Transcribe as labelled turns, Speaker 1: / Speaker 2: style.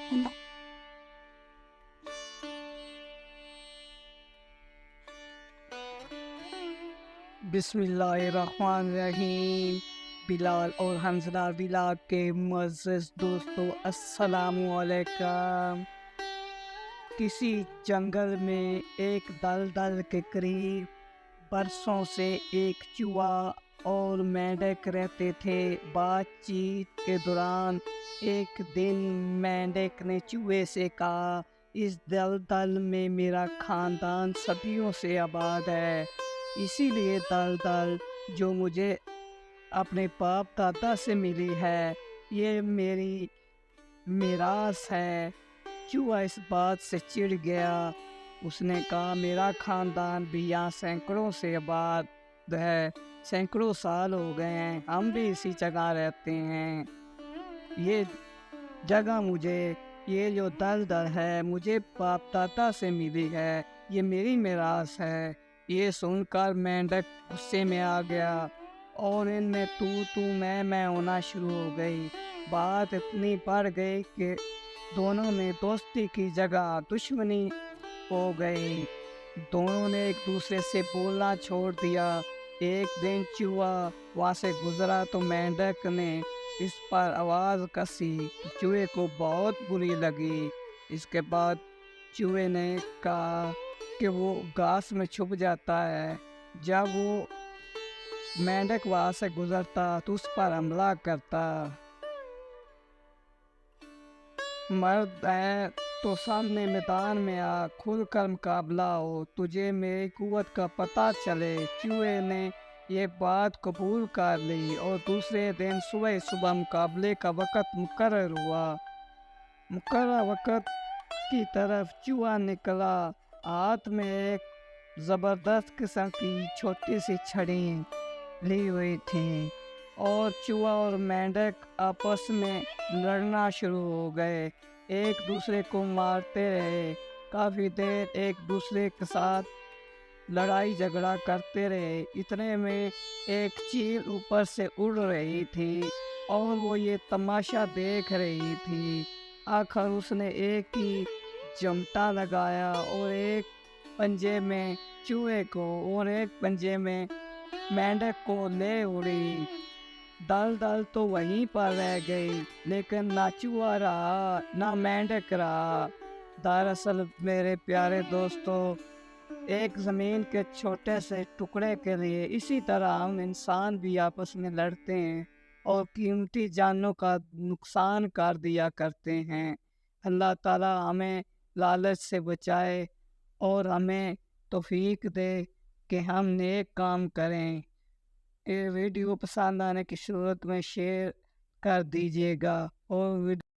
Speaker 1: بسم اللہ الرحمن الرحیم۔ بلال اور حنظلہ ولاگ کے معزز دوستو، السلام علیکم۔ کسی جنگل میں ایک دلدل کے قریب برسوں سے ایک چوہا اور مینڈک رہتے تھے۔ بات چیت کے دوران ایک دن مینڈک نے چوہے سے کہا، اس دلدل میں میرا خاندان صدیوں سے آباد ہے، اسی لیے دلدل جو مجھے اپنے باپ دادا سے ملی ہے، یہ میری میراث ہے۔ چوہا اس بات سے چڑ گیا، اس نے کہا میرا خاندان بھی یہاں سینکڑوں سے آباد ہے، سینکڑوں سال ہو گئے ہیں، ہم بھی اسی جگہ رہتے ہیں، یہ جگہ مجھے، یہ جو دلدل ہے مجھے باپ دادا سے ملی ہے، یہ میری میراث ہے۔ یہ سن کر مینڈک غصے میں آ گیا اور ان میں تو میں ہونا شروع ہو گئی۔ بات اتنی بڑھ گئی کہ دونوں میں دوستی کی جگہ دشمنی ہو گئی، دونوں نے ایک دوسرے سے بولنا چھوڑ دیا۔ ایک دن چوہا وہاں سے گزرا تو مینڈک نے اس پر آواز کسی، چوہے کو بہت بری لگی۔ اس کے بعد چوہے نے کہا کہ وہ گھاس میں چھپ جاتا ہے، جب وہ مینڈک وہاں سے گزرتا تو اس پر حملہ کرتا۔ مرد ہے تو سامنے میدان میں آ، کھل کر مقابلہ ہو، تجھے میری قوت کا پتہ چلے۔ چوہے نے یہ بات قبول کر لی اور دوسرے دن صبح مقابلے کا وقت مقرر ہوا۔ مقررہ وقت کی طرف چوہا نکلا، ہاتھ میں ایک زبردست قسم کی چھوٹی سی چھڑی لی ہوئی تھی، اور چوہا اور مینڈک آپس میں لڑنا شروع ہو گئے، ایک دوسرے کو مارتے رہے، کافی دیر ایک دوسرے کے ساتھ لڑائی جھگڑا کرتے رہے۔ اتنے میں ایک چیل اوپر سے اڑ رہی تھی اور وہ یہ تماشا دیکھ رہی تھی۔ آخر اس نے ایک ہی جمٹا لگایا اور ایک پنجے میں چوہے کو اور ایک پنجے میں مینڈک کو لے اڑی۔ دلدل تو وہیں پر رہ گئی، لیکن نہ چوہا رہا نہ مینڈک رہا۔ دراصل میرے پیارے دوستو، ایک زمین کے چھوٹے سے ٹکڑے کے لیے اسی طرح ہم انسان بھی آپس میں لڑتے ہیں اور قیمتی جانوں کا نقصان کر دیا کرتے ہیں۔ اللہ تعالیٰ ہمیں لالچ سے بچائے اور ہمیں توفیق دے کہ ہم نیک کام کریں۔ یہ ویڈیو پسند آنے کی صورت میں شیئر کر دیجیے گا اور